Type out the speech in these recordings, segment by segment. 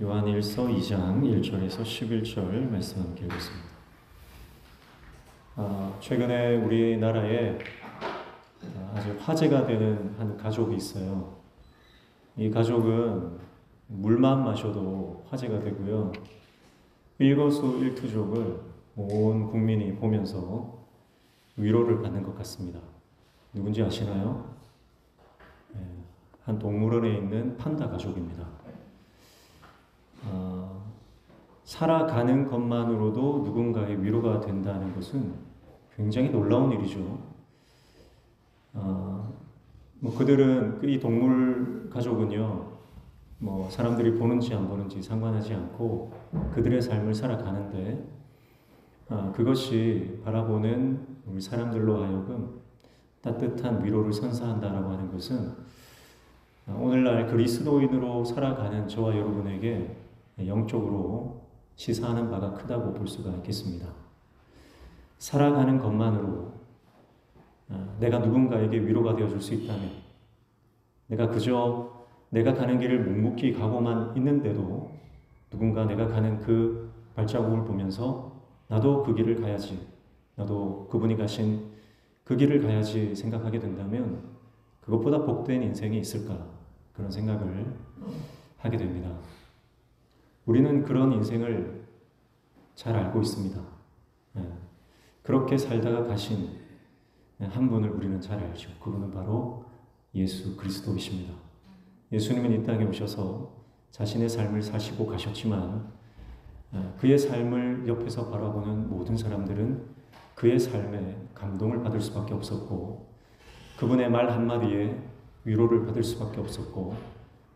요한일서 2장 1절에서 11절 말씀 함께 읽겠습니다. 최근에 우리나라에 아주 화제가 되는 한 가족이 있어요. 이 가족은 물만 마셔도 화제가 되고요. 일거수일투족을 온 국민이 보면서 위로를 받는 것 같습니다. 누군지 아시나요? 한 동물원에 있는 판다 가족입니다. 살아가는 것만으로도 누군가의 위로가 된다는 것은 굉장히 놀라운 일이죠. 그들은 이 동물 가족은요, 사람들이 보는지 안 보는지 상관하지 않고 그들의 삶을 살아가는데, 그것이 바라보는 우리 사람들로 하여금 따뜻한 위로를 선사한다라고 하는 것은 오늘날 그리스도인으로 살아가는 저와 여러분에게 영적으로 시사하는 바가 크다고 볼 수가 있겠습니다. 살아가는 것만으로 내가 누군가에게 위로가 되어줄 수 있다면, 내가 그저 내가 가는 길을 묵묵히 가고만 있는데도 누군가 내가 가는 그 발자국을 보면서 나도 그 길을 가야지, 나도 그분이 가신 그 길을 가야지 생각하게 된다면 그것보다 복된 인생이 있을까, 그런 생각을 하게 됩니다. 우리는 그런 인생을 잘 알고 있습니다. 그렇게 살다가 가신 한 분을 우리는 잘 알죠. 그분은 바로 예수 그리스도이십니다. 예수님은 이 땅에 오셔서 자신의 삶을 사시고 가셨지만 그의 삶을 옆에서 바라보는 모든 사람들은 그의 삶에 감동을 받을 수밖에 없었고, 그분의 말 한마디에 위로를 받을 수밖에 없었고,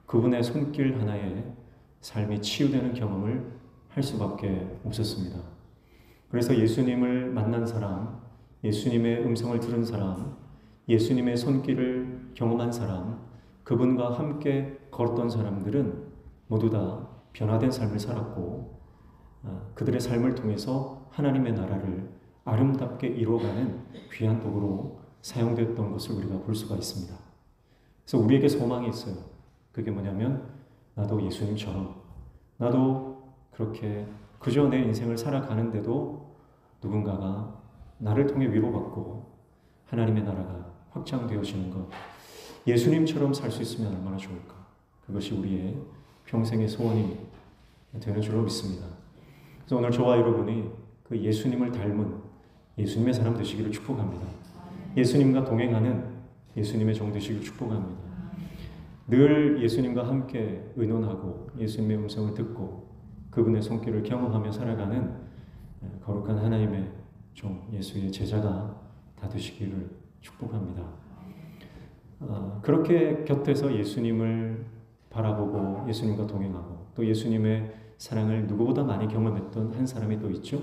그분의 손길 하나에 삶이 치유되는 경험을 할 수밖에 없었습니다. 그래서 예수님을 만난 사람, 예수님의 음성을 들은 사람, 예수님의 손길을 경험한 사람, 그분과 함께 걸었던 사람들은 모두 다 변화된 삶을 살았고, 그들의 삶을 통해서 하나님의 나라를 아름답게 이루어가는 귀한 도구로 사용됐던 것을 우리가 볼 수가 있습니다. 그래서 우리에게 소망이 있어요. 그게 뭐냐면, 나도 예수님처럼, 나도 그렇게 그저 내 인생을 살아가는데도 누군가가 나를 통해 위로받고 하나님의 나라가 확장되어지는 것, 예수님처럼 살 수 있으면 얼마나 좋을까. 그것이 우리의 평생의 소원이 되는 줄로 믿습니다. 그래서 오늘 저와 여러분이 그 예수님을 닮은 예수님의 사람 되시기를 축복합니다. 예수님과 동행하는 예수님의 종 되시기를 축복합니다. 늘 예수님과 함께 의논하고 예수님의 음성을 듣고 그분의 손길을 경험하며 살아가는 거룩한 하나님의 종, 예수의 제자가 다 되시기를 축복합니다. 그렇게 곁에서 예수님을 바라보고 예수님과 동행하고 또 예수님의 사랑을 누구보다 많이 경험했던 한 사람이 또 있죠.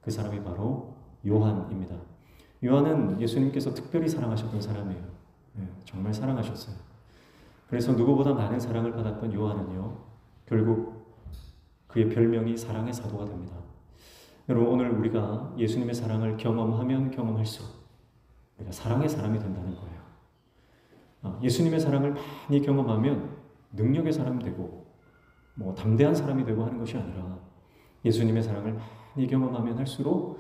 그 사람이 바로 요한입니다. 요한은 예수님께서 특별히 사랑하셨던 사람이에요. 정말 사랑하셨어요. 그래서 누구보다 많은 사랑을 받았던 요한은요, 결국 그의 별명이 사랑의 사도가 됩니다. 여러분, 오늘 우리가 예수님의 사랑을 경험하면 경험할수록 우리가 사랑의 사람이 된다는 거예요. 예수님의 사랑을 많이 경험하면 능력의 사람이 되고 담대한 사람이 되고 하는 것이 아니라 예수님의 사랑을 많이 경험하면 할수록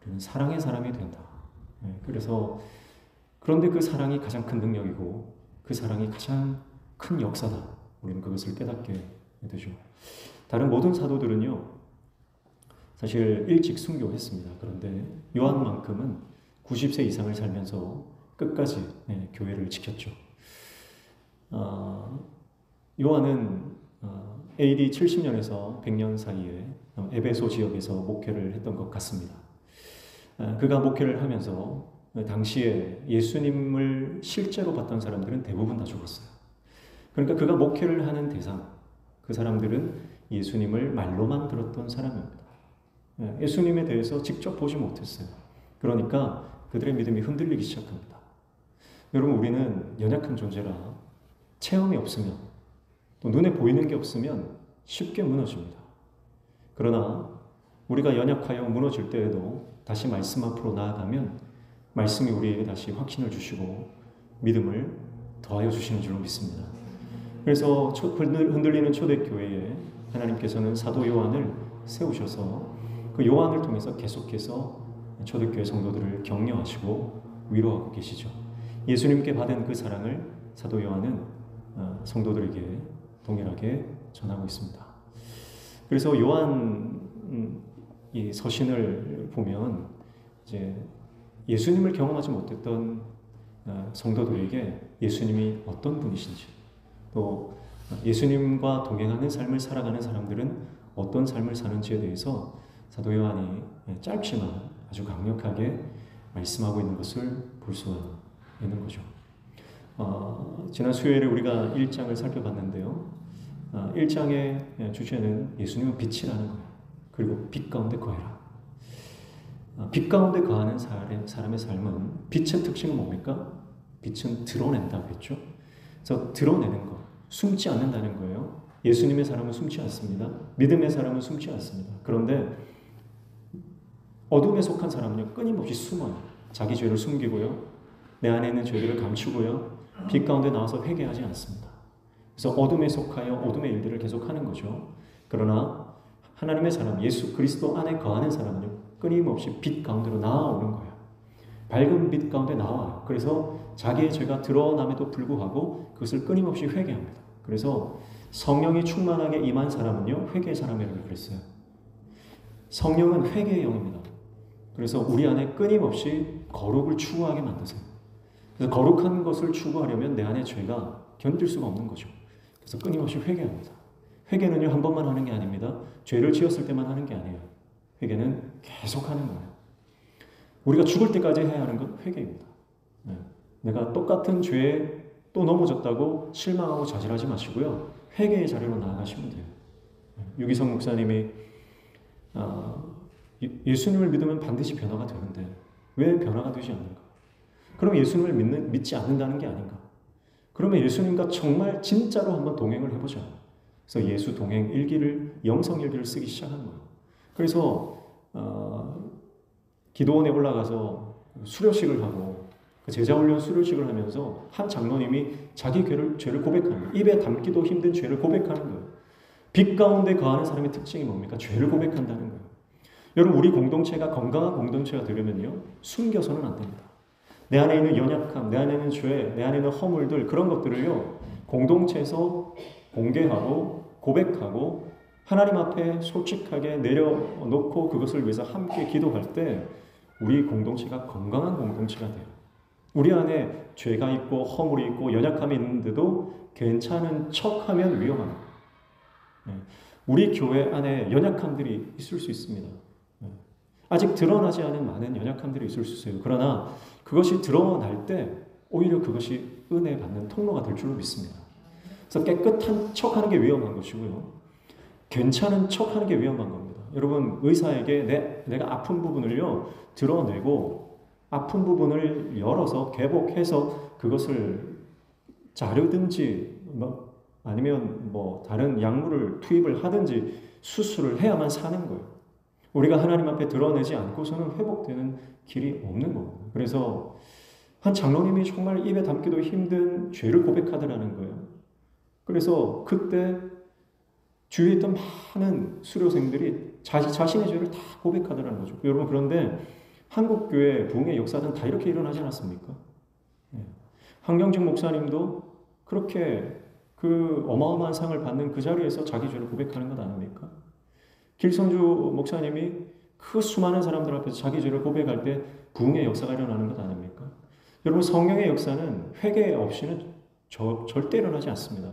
우리는 사랑의 사람이 된다. 그런데 그 사랑이 가장 큰 능력이고 그 사랑이 가장 큰 역사다. 우리는 그것을 깨닫게 되죠. 다른 모든 사도들은요, 사실 일찍 순교했습니다. 그런데 요한만큼은 90세 이상을 살면서 끝까지 교회를 지켰죠. 요한은 AD 70년에서 100년 사이에 에베소 지역에서 목회를 했던 것 같습니다. 그가 목회를 하면서 당시에 예수님을 실제로 봤던 사람들은 대부분 다 죽었어요. 그러니까 그가 목회를 하는 대상, 그 사람들은 예수님을 말로만 들었던 사람입니다. 예수님에 대해서 직접 보지 못했어요. 그러니까 그들의 믿음이 흔들리기 시작합니다. 여러분, 우리는 연약한 존재라 체험이 없으면, 또 눈에 보이는 게 없으면 쉽게 무너집니다. 그러나 우리가 연약하여 무너질 때에도 다시 말씀 앞으로 나아가면 말씀이 우리에게 다시 확신을 주시고 믿음을 더하여 주시는 줄로 믿습니다. 그래서 흔들리는 초대교회에 하나님께서는 사도 요한을 세우셔서 그 요한을 통해서 계속해서 초대교회 성도들을 격려하시고 위로하고 계시죠. 예수님께 받은 그 사랑을 사도 요한은 성도들에게 동일하게 전하고 있습니다. 그래서 요한 이 서신을 보면 이제 예수님을 경험하지 못했던 성도들에게 예수님이 어떤 분이신지, 또 예수님과 동행하는 삶을 살아가는 사람들은 어떤 삶을 사는지에 대해서 사도 요한이 짧지만 아주 강력하게 말씀하고 있는 것을 볼 수가 있는 거죠. 지난 수요일에 우리가 1장을 살펴봤는데요. 1장의 주제는 예수님은 빛이라는 거예요. 그리고 빛 가운데 거해라. 빛 가운데 거하는 사람의 삶은, 빛의 특징은 뭡니까? 빛은 드러낸다고 했죠. 그래서 드러내는 것, 숨지 않는다는 거예요. 예수님의 사람은 숨지 않습니다. 믿음의 사람은 숨지 않습니다. 그런데 어둠에 속한 사람은요, 끊임없이 숨어요. 자기 죄를 숨기고요, 내 안에 있는 죄들을 감추고요, 빛 가운데 나와서 회개하지 않습니다. 그래서 어둠에 속하여 어둠의 일들을 계속하는 거죠. 그러나 하나님의 사람, 예수 그리스도 안에 거하는 사람은요, 끊임없이 빛 가운데로 나아오는 거예요. 밝은 빛 가운데 나와요. 그래서 자기의 죄가 드러남에도 불구하고 그것을 끊임없이 회개합니다. 그래서 성령이 충만하게 임한 사람은요, 회개의 사람이라고 그랬어요. 성령은 회개의 영입니다. 그래서 우리 안에 끊임없이 거룩을 추구하게 만드세요. 그래서 거룩한 것을 추구하려면 내 안에 죄가 견딜 수가 없는 거죠. 그래서 끊임없이 회개합니다. 회개는요, 한 번만 하는 게 아닙니다. 죄를 지었을 때만 하는 게 아니에요. 회개는 계속 하는 거예요. 우리가 죽을 때까지 해야 하는 건 회개입니다. 내가 똑같은 죄에 또 넘어졌다고 실망하고 좌절하지 마시고요, 회개의 자리로 나아가시면 돼요. 유기성 목사님이 예수님을 믿으면 반드시 변화가 되는데 왜 변화가 되지 않는가? 그럼 예수님을 믿지 않는다는 게 아닌가? 그러면 예수님과 정말 진짜로 한번 동행을 해보자. 그래서 예수 동행 일기를, 영성 일기를 쓰기 시작한 거예요. 그래서 기도원에 올라가서 수료식을 하고, 제자훈련 수료식을 하면서 한 장로님이 자기 죄를 고백하는 거예요. 입에 담기도 힘든 죄를 고백하는 거예요. 빛 가운데 거하는 사람의 특징이 뭡니까? 죄를 고백한다는 거예요. 여러분, 우리 공동체가 건강한 공동체가 되려면요, 숨겨서는 안 됩니다. 내 안에 있는 연약함, 내 안에 있는 죄, 내 안에 있는 허물들, 그런 것들을요, 공동체에서 공개하고 고백하고 하나님 앞에 솔직하게 내려놓고 그것을 위해서 함께 기도할 때 우리 공동체가 건강한 공동체가 돼요. 우리 안에 죄가 있고 허물이 있고 연약함이 있는데도 괜찮은 척하면 위험한 거예요. 우리 교회 안에 연약함들이 있을 수 있습니다. 아직 드러나지 않은 많은 연약함들이 있을 수 있어요. 그러나 그것이 드러날 때 오히려 그것이 은혜 받는 통로가 될 줄로 믿습니다. 그래서 깨끗한 척하는 게 위험한 것이고요, 괜찮은 척하는 게 위험한 겁니다. 여러분, 의사에게 내가 아픈 부분을요, 드러내고 아픈 부분을 열어서 개복해서 그것을 자르든지 아니면 다른 약물을 투입을 하든지 수술을 해야만 사는 거예요. 우리가 하나님 앞에 드러내지 않고서는 회복되는 길이 없는 겁니다. 그래서 한 장로님이 정말 입에 담기도 힘든 죄를 고백하더라는 거예요. 그래서 그때 주위에 있던 많은 수료생들이 자신의 죄를 다 고백하더라는 거죠. 여러분, 그런데 한국교회 부흥의 역사는 다 이렇게 일어나지 않았습니까? 황경직 목사님도 그렇게 그 어마어마한 상을 받는 그 자리에서 자기 죄를 고백하는 것 아닙니까? 길성주 목사님이 그 수많은 사람들 앞에서 자기 죄를 고백할 때 부흥의 역사가 일어나는 것 아닙니까? 여러분, 성령의 역사는 회개 없이는 절대 일어나지 않습니다.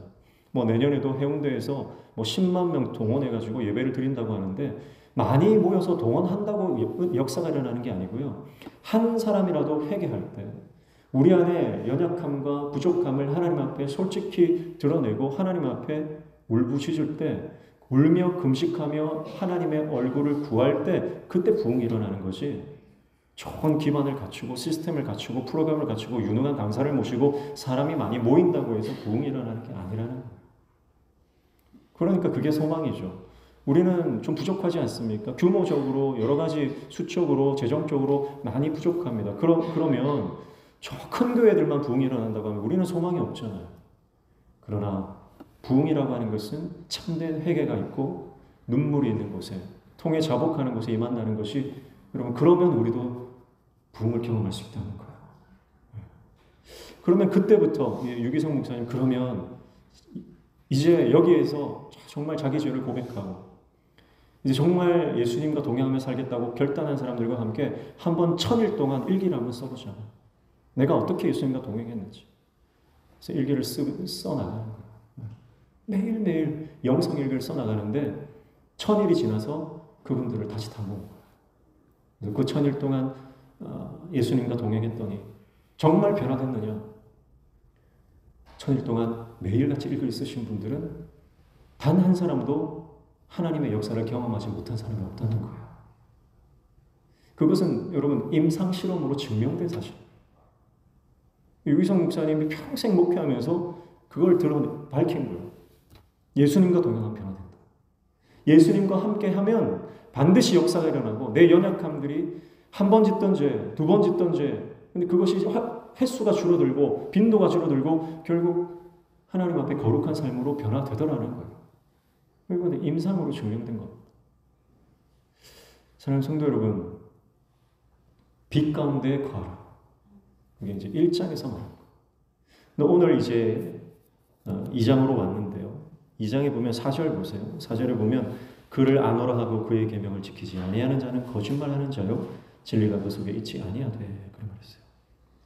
내년에도 해운대에서 10만 명 동원해가지고 예배를 드린다고 하는데, 많이 모여서 동원한다고 역사가 일어나는 게 아니고요, 한 사람이라도 회개할 때 우리 안에 연약함과 부족함을 하나님 앞에 솔직히 드러내고 하나님 앞에 울부짖을 때, 울며 금식하며 하나님의 얼굴을 구할 때, 그때 부흥이 일어나는 것이 좋은 기반을 갖추고 시스템을 갖추고 프로그램을 갖추고 유능한 강사를 모시고 사람이 많이 모인다고 해서 부흥이 일어나는 게 아니라는 거예요. 그러니까 그게 소망이죠. 우리는 좀 부족하지 않습니까? 규모적으로, 여러 가지 수적으로, 재정적으로 많이 부족합니다. 그러면 저 큰 교회들만 부흥이 일어난다고 하면 우리는 소망이 없잖아요. 그러나 부흥이라고 하는 것은 참된 회개가 있고 눈물이 있는 곳에, 통해 자복하는 곳에 임한다는 것이, 여러분, 그러면 우리도 부흥을 경험할 수 있다는 거예요. 그러면 그때부터 유기성 목사님, 그러면 이제 여기에서 정말 자기 죄를 고백하고 이제 정말 예수님과 동행하며 살겠다고 결단한 사람들과 함께 한번 1000일 동안 일기를 한번 써보자. 내가 어떻게 예수님과 동행했는지. 그래서 일기를 써나가는 거예요. 매일매일 영성 일기를 써나가는데 1000일이 지나서 그분들을 다시 다 모은 거예요. 그 1000일 동안 예수님과 동행했더니 정말 변화됐느냐? 1000일 동안 매일같이 일기를 쓰신 분들은 단 한 사람도 하나님의 역사를 경험하지 못한 사람이 없다는 거예요. 그것은 여러분 임상실험으로 증명된 사실. 유기성 목사님이 평생 목회하면서 그걸 밝힌 거예요. 예수님과 동행하면 변화된다. 예수님과 함께하면 반드시 역사가 일어나고 내 연약함들이 한 번 짓던 죄, 두 번 짓던 죄, 근데 그것이 횟수가 줄어들고 빈도가 줄어들고 결국 하나님 앞에 거룩한 삶으로 변화되더라는 거예요. 이건 임상으로 증명된 겁니다. 사랑하는 성도 여러분, 빛 가운데 거하라. 이게 이제 1장에서 말합니다. 오늘 이제 2장으로 왔는데요. 2장에 보면 4절 보세요. 4절에 보면 그를 아노라 하고 그의 계명을 지키지 아니하는 자는 거짓말하는 자요 진리가 그 속에 있지 아니하되, 그런 말이었어요.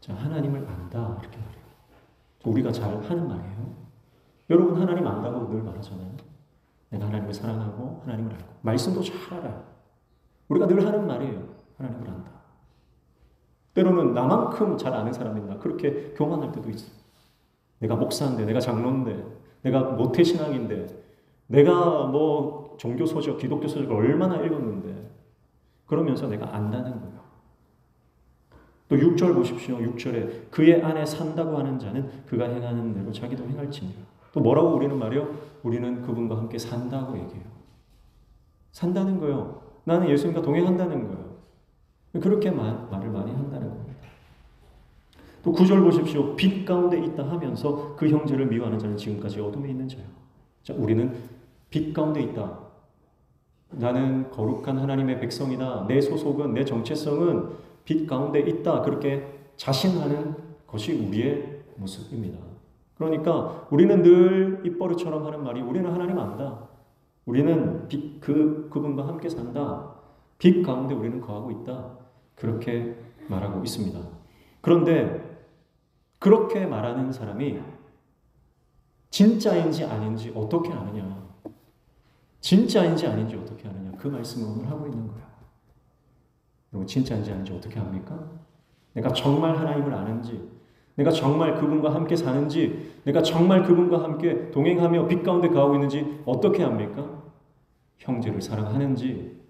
자, 하나님을 안다 이렇게 말해요. 우리가 잘 하는 말이에요. 여러분 하나님 안다고 늘 말하잖아요. 내가 하나님을 사랑하고 하나님을 알고, 말씀도 잘 알아요. 우리가 늘 하는 말이에요. 하나님을 안다. 때로는 나만큼 잘 아는 사람이 있나 그렇게 교만할 때도 있어요. 내가 목사인데, 내가 장로인데, 내가 모태신앙인데, 내가 뭐 종교서적, 기독교 서적을 얼마나 읽었는데, 그러면서 내가 안다는 거예요. 또 6절 보십시오. 6절에 그의 안에 산다고 하는 자는 그가 행하는 대로 자기도 행할지니라. 또 뭐라고 우리는 말해요? 우리는 그분과 함께 산다고 얘기해요. 산다는 거예요. 나는 예수님과 동행한다는 거예요. 그렇게 말을 많이 한다는 겁니다. 또 9절 보십시오. 빛 가운데 있다 하면서 그 형제를 미워하는 자는 지금까지 어둠에 있는 자요. 자, 우리는 빛 가운데 있다. 나는 거룩한 하나님의 백성이다. 내 소속은, 내 정체성은 빛 가운데 있다. 그렇게 자신하는 것이 우리의 모습입니다. 그러니까 우리는 늘 입버릇처럼 하는 말이 우리는 하나님 안다. 우리는 그분과 함께 산다. 빛 가운데 우리는 거하고 있다. 그렇게 말하고 있습니다. 그런데 그렇게 말하는 사람이 진짜인지 아닌지 어떻게 아느냐? 진짜인지 아닌지 어떻게 아느냐? 그 말씀을 오늘 하고 있는 거예요. 그리고 진짜인지 아닌지 어떻게 합니까? 내가 정말 하나님을 아는지, 내가 정말 그분과 함께 사는지, 내가 정말 그분과 함께 동행하며 빛 가운데 거하고 있는지 어떻게 합니까? 형제를 사랑하는지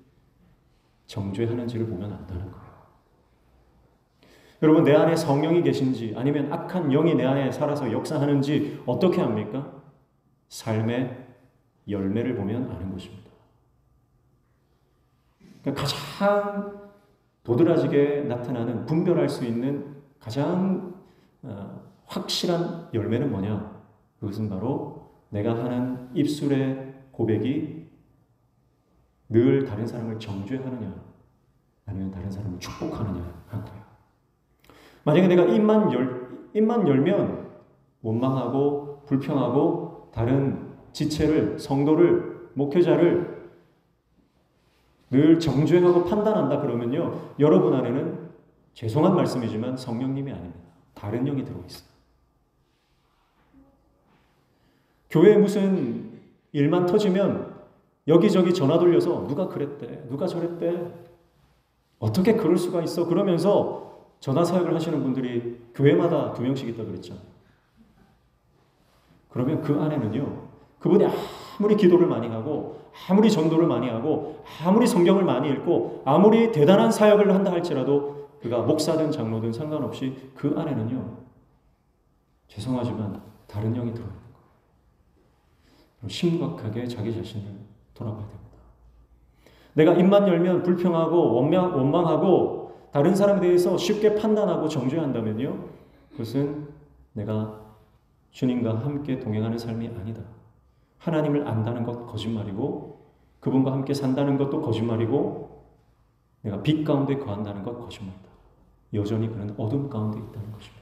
정죄하는지를 보면 안다는 거예요. 여러분, 내 안에 성령이 계신지 아니면 악한 영이 내 안에 살아서 역사하는지 어떻게 합니까? 삶의 열매를 보면 아는 것입니다. 그러니까 가장 도드라지게 나타나는, 분별할 수 있는 가장 확실한 열매는 뭐냐? 그것은 바로 내가 하는 입술의 고백이 늘 다른 사람을 정죄하느냐 아니면 다른 사람을 축복하느냐 한 거예요. 만약에 내가 입만 열면 원망하고 불평하고 다른 지체를, 성도를, 목회자를 늘 정죄하고 판단한다 그러면요, 여러분 안에는 죄송한 말씀이지만 성령님이 아닙니다. 다른 영이 들어있어요. 교회에 무슨 일만 터지면 여기저기 전화 돌려서 누가 그랬대, 누가 저랬대, 어떻게 그럴 수가 있어, 그러면서 전화 사역을 하시는 분들이 교회마다 2명씩 있다고 그랬잖아요. 그러면 그 안에는요, 그분이 아무리 기도를 많이 하고 아무리 전도를 많이 하고 아무리 성경을 많이 읽고 아무리 대단한 사역을 한다 할지라도 그가 목사든 장로든 상관없이 그 안에는요, 죄송하지만 다른 영이 들어있는 거예요. 심각하게 자기 자신을 돌아봐야 됩니다. 내가 입만 열면 불평하고 원망하고 다른 사람에 대해서 쉽게 판단하고 정죄한다면요, 그것은 내가 주님과 함께 동행하는 삶이 아니다. 하나님을 안다는 것 거짓말이고 그분과 함께 산다는 것도 거짓말이고 내가 빛 가운데 거한다는 것 거짓말이다. 여전히 그는 어둠 가운데 있다는 것입니다.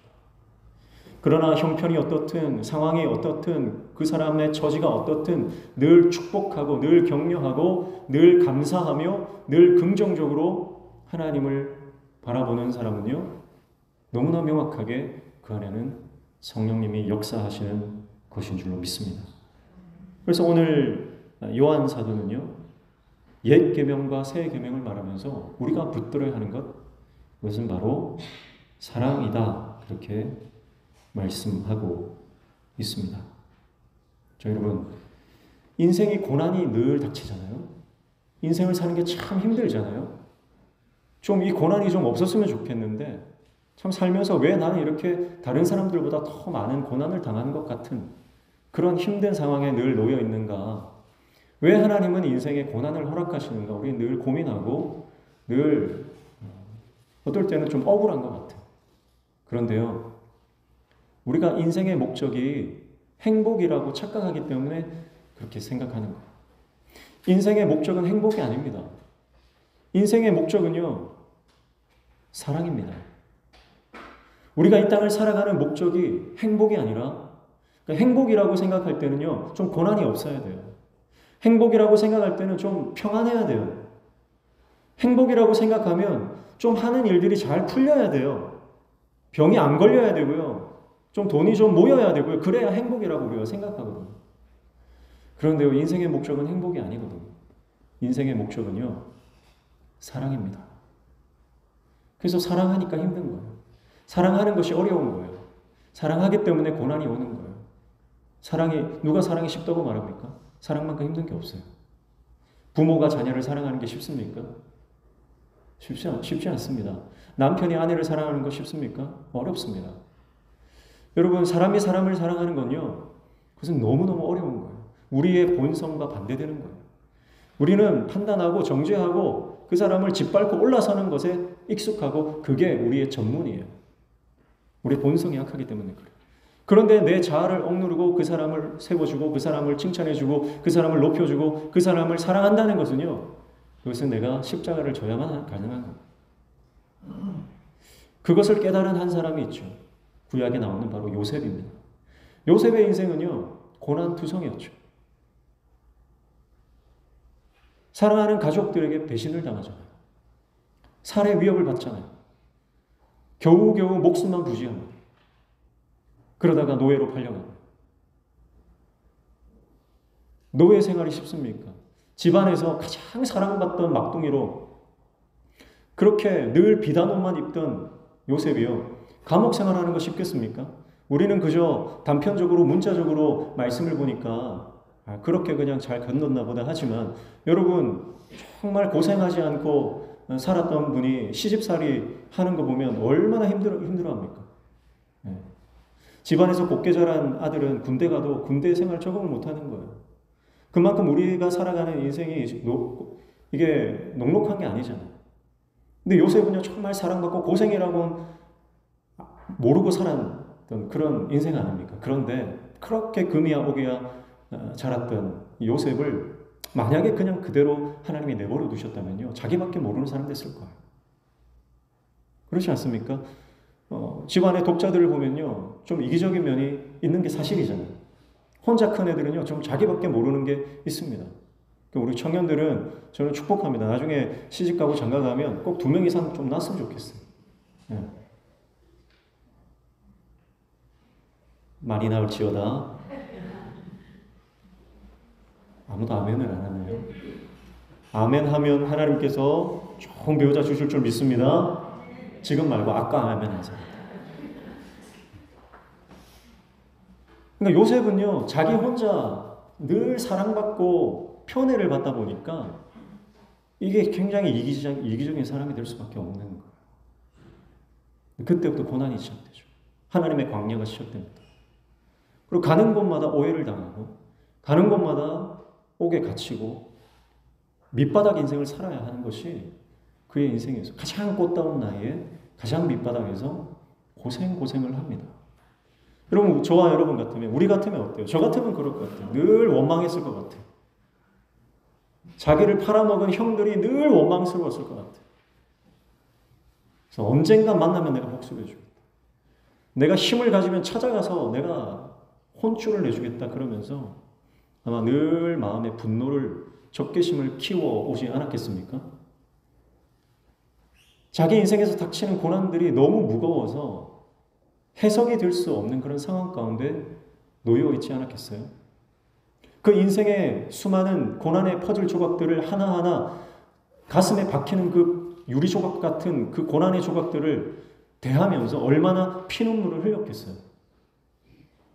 그러나 형편이 어떻든 상황이 어떻든 그 사람의 처지가 어떻든 늘 축복하고 늘 격려하고 늘 감사하며 늘 긍정적으로 하나님을 바라보는 사람은요, 너무나 명확하게 그 안에는 성령님이 역사하시는 것인 줄로 믿습니다. 그래서 오늘 요한 사도는요, 옛 계명과 새 계명을 말하면서 우리가 붙들어야 하는 것, 그것은 바로 사랑이다. 그렇게 말씀하고 있습니다. 자, 여러분, 인생이 고난이 늘 닥치잖아요. 인생을 사는 게 참 힘들잖아요. 좀 이 고난이 좀 없었으면 좋겠는데 참 살면서 왜 나는 이렇게 다른 사람들보다 더 많은 고난을 당하는 것 같은 그런 힘든 상황에 늘 놓여 있는가? 왜 하나님은 인생에 고난을 허락하시는가? 우리 늘 고민하고 늘 어떨 때는 좀 억울한 것 같아요. 그런데요, 우리가 인생의 목적이 행복이라고 착각하기 때문에 그렇게 생각하는 거예요. 인생의 목적은 행복이 아닙니다. 인생의 목적은요, 사랑입니다. 우리가 이 땅을 살아가는 목적이 행복이 아니라, 그러니까 행복이라고 생각할 때는요, 좀 고난이 없어야 돼요. 행복이라고 생각할 때는 좀 평안해야 돼요. 행복이라고 생각하면 좀 하는 일들이 잘 풀려야 돼요. 병이 안 걸려야 되고요. 좀 돈이 좀 모여야 되고요. 그래야 행복이라고 우리가 생각하거든요. 그런데요, 인생의 목적은 행복이 아니거든요. 인생의 목적은요, 사랑입니다. 그래서 사랑하니까 힘든 거예요. 사랑하는 것이 어려운 거예요. 사랑하기 때문에 고난이 오는 거예요. 누가 사랑이 쉽다고 말합니까? 사랑만큼 힘든 게 없어요. 부모가 자녀를 사랑하는 게 쉽습니까? 쉽지 않습니다. 남편이 아내를 사랑하는 거 쉽습니까? 어렵습니다. 여러분, 사람이 사람을 사랑하는 건요, 그것은 너무너무 어려운 거예요. 우리의 본성과 반대되는 거예요. 우리는 판단하고 정죄하고 그 사람을 짓밟고 올라서는 것에 익숙하고 그게 우리의 전문이에요. 우리 본성이 약하기 때문에 그래요. 그런데 내 자아를 억누르고 그 사람을 세워주고 그 사람을 칭찬해주고 그 사람을 높여주고 그 사람을 사랑한다는 것은요, 그것은 내가 십자가를 져야만 가능한 겁니다. 그것을 깨달은 한 사람이 있죠. 구약에 나오는 바로 요셉입니다. 요셉의 인생은요, 고난투성이었죠. 사랑하는 가족들에게 배신을 당하잖아요. 살해 위협을 받잖아요. 겨우겨우 목숨만 부지합니다. 그러다가 노예로 팔려갑니다. 노예 생활이 쉽습니까? 집안에서 가장 사랑받던 막둥이로 그렇게 늘 비단 옷만 입던 요셉이요, 감옥 생활하는 거 쉽겠습니까? 우리는 그저 단편적으로 문자적으로 말씀을 보니까 그렇게 그냥 잘 건넜나 보다 하지만 여러분, 정말 고생하지 않고 살았던 분이 시집살이 하는 거 보면 얼마나 힘들어합니까? 네. 집안에서 곱게 자란 아들은 군대 가도 군대 생활 적응을 못하는 거예요. 그만큼 우리가 살아가는 인생이 이게 녹록한 게 아니잖아요. 근데 요셉은요, 정말 사랑받고 고생이라고 모르고 살았던 그런 인생 아닙니까? 그런데 그렇게 금이야 오기야 자랐던 요셉을 만약에 그냥 그대로 하나님이 내버려 두셨다면요, 자기밖에 모르는 사람 됐을 거예요. 그렇지 않습니까? 집안의 독자들을 보면요, 좀 이기적인 면이 있는 게 사실이잖아요. 혼자 큰 애들은요, 좀 자기밖에 모르는 게 있습니다. 우리 청년들은 저는 축복합니다. 나중에 시집가고 장가가면 꼭 2명 이상 좀 낳았으면 좋겠어요. 네. 많이 나올지어다. 아무도 아멘을 안 하네요. 아멘 하면 하나님께서 좋은 배우자 주실 줄 믿습니다. 지금 말고 아까 아멘 하세요. 그러니까 요셉은요, 자기 혼자 늘 사랑받고 편애를 받다 보니까 이게 굉장히 이기적인 사람이 될 수밖에 없는 거예요. 그때부터 고난이 시작되죠. 하나님의 광야가 시작됩니다. 그리고 가는 곳마다 오해를 당하고 가는 곳마다 옥에 갇히고 밑바닥 인생을 살아야 하는 것이 그의 인생에서 가장 꽃다운 나이에 가장 밑바닥에서 고생을 합니다. 여러분, 저와 여러분 같으면, 우리 같으면 어때요? 저 같으면 그럴 것 같아요. 늘 원망했을 것 같아요. 자기를 팔아먹은 형들이 늘 원망스러웠을 것 같아요. 그래서 언젠가 만나면 내가 복수해주겠다. 내가 힘을 가지면 찾아가서 내가 혼쭐을 내주겠다 그러면서 아마 늘 마음에 분노를, 적개심을 키워오지 않았겠습니까? 자기 인생에서 닥치는 고난들이 너무 무거워서 해석이 될 수 없는 그런 상황 가운데 놓여 있지 않았겠어요? 그 인생의 수많은 고난의 퍼즐 조각들을 하나하나 가슴에 박히는 그 유리 조각 같은 그 고난의 조각들을 대하면서 얼마나 피눈물을 흘렸겠어요.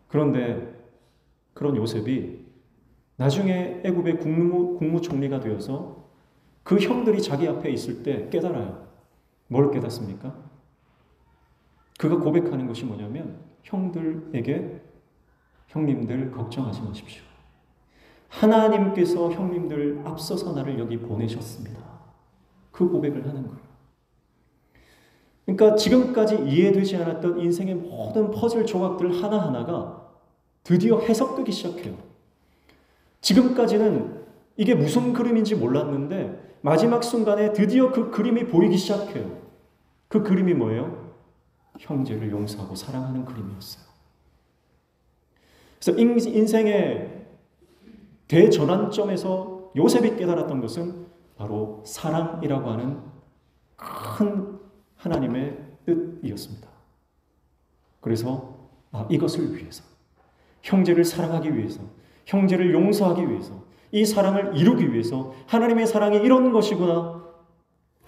그런데 그런 요셉이 나중에 애굽의 국무총리가 되어서 그 형들이 자기 앞에 있을 때 깨달아요. 뭘 깨닫습니까? 그가 고백하는 것이 뭐냐면 형들에게 형님들 걱정하지 마십시오. 하나님께서 형님들 앞서서 나를 여기 보내셨습니다. 그 고백을 하는 거예요. 그러니까 지금까지 이해되지 않았던 인생의 모든 퍼즐 조각들 하나하나가 드디어 해석되기 시작해요. 지금까지는 이게 무슨 그림인지 몰랐는데 마지막 순간에 드디어 그 그림이 보이기 시작해요. 그 그림이 뭐예요? 형제를 용서하고 사랑하는 그림이었어요. 그래서 인생의 대전환점에서 요셉이 깨달았던 것은 바로 사랑이라고 하는 큰 하나님의 뜻이었습니다. 그래서 이것을 위해서, 형제를 사랑하기 위해서, 형제를 용서하기 위해서, 이 사랑을 이루기 위해서 하나님의 사랑이 이런 것이구나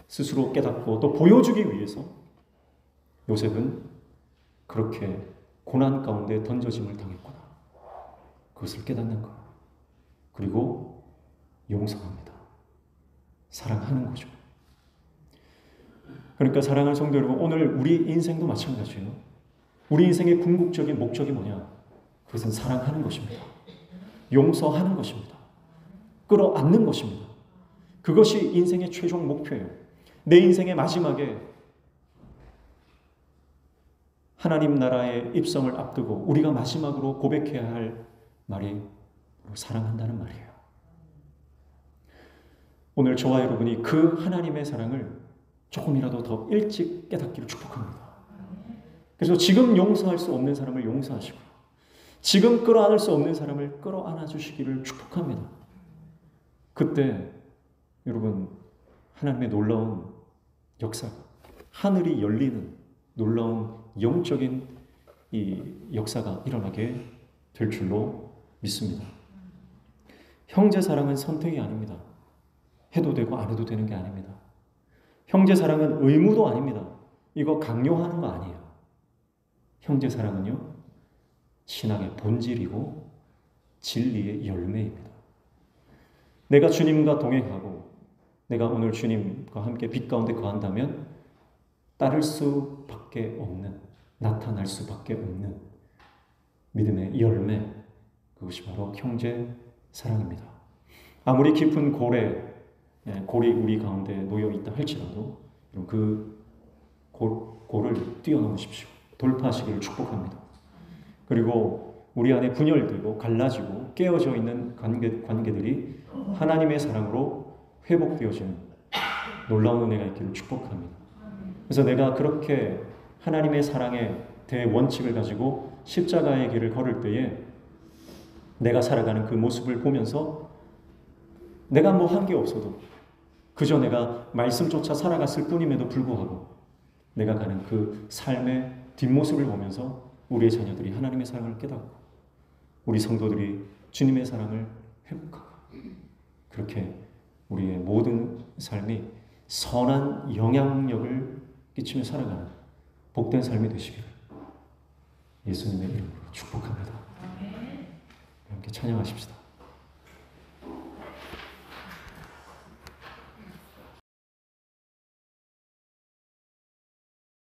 스스로 깨닫고 또 보여주기 위해서 요셉은 그렇게 고난 가운데 던져짐을 당했구나. 그것을 깨닫는 거예요. 그리고 용서합니다. 사랑하는 거죠. 그러니까 사랑하는 성도 여러분, 오늘 우리 인생도 마찬가지예요. 우리 인생의 궁극적인 목적이 뭐냐? 그것은 사랑하는 것입니다. 용서하는 것입니다. 끌어안는 것입니다. 그것이 인생의 최종 목표예요. 내 인생의 마지막에 하나님 나라의 입성을 앞두고 우리가 마지막으로 고백해야 할 말이 사랑한다는 말이에요. 오늘 저와 여러분이 그 하나님의 사랑을 조금이라도 더 일찍 깨닫기를 축복합니다. 그래서 지금 용서할 수 없는 사람을 용서하시고 지금 끌어안을 수 없는 사람을 끌어안아 주시기를 축복합니다. 그때 여러분 하나님의 놀라운 역사, 하늘이 열리는 놀라운 영적인 이 역사가 일어나게 될 줄로 믿습니다. 형제 사랑은 선택이 아닙니다. 해도 되고 안 해도 되는 게 아닙니다. 형제 사랑은 의무도 아닙니다. 이거 강요하는 거 아니에요. 형제 사랑은요, 신앙의 본질이고 진리의 열매입니다. 내가 주님과 동행하고 내가 오늘 주님과 함께 빛 가운데 거한다면 따를 수밖에 없는, 나타날 수밖에 없는 믿음의 열매, 그것이 바로 형제 사랑입니다. 아무리 깊은 골이 우리 가운데 놓여 있다 할지라도 그 골을 뛰어넘으십시오. 돌파하시기를 축복합니다. 그리고 우리 안에 분열되고 갈라지고 깨어져 있는 관계들이 하나님의 사랑으로 회복되어지는 놀라운 은혜가 있기를 축복합니다. 그래서 내가 그렇게 하나님의 사랑의 대원칙을 가지고 십자가의 길을 걸을 때에 내가 살아가는 그 모습을 보면서 내가 뭐 한 게 없어도 그저 내가 말씀조차 살아갔을 뿐임에도 불구하고 내가 가는 그 삶의 뒷모습을 보면서 우리의 자녀들이 하나님의 사랑을 깨닫고 우리 성도들이 주님의 사랑을 회복하고 그렇게 우리의 모든 삶이 선한 영향력을 끼치며 살아가는 복된 삶이 되시기를 예수님의 이름으로 축복합니다. 함께 찬양하십시다.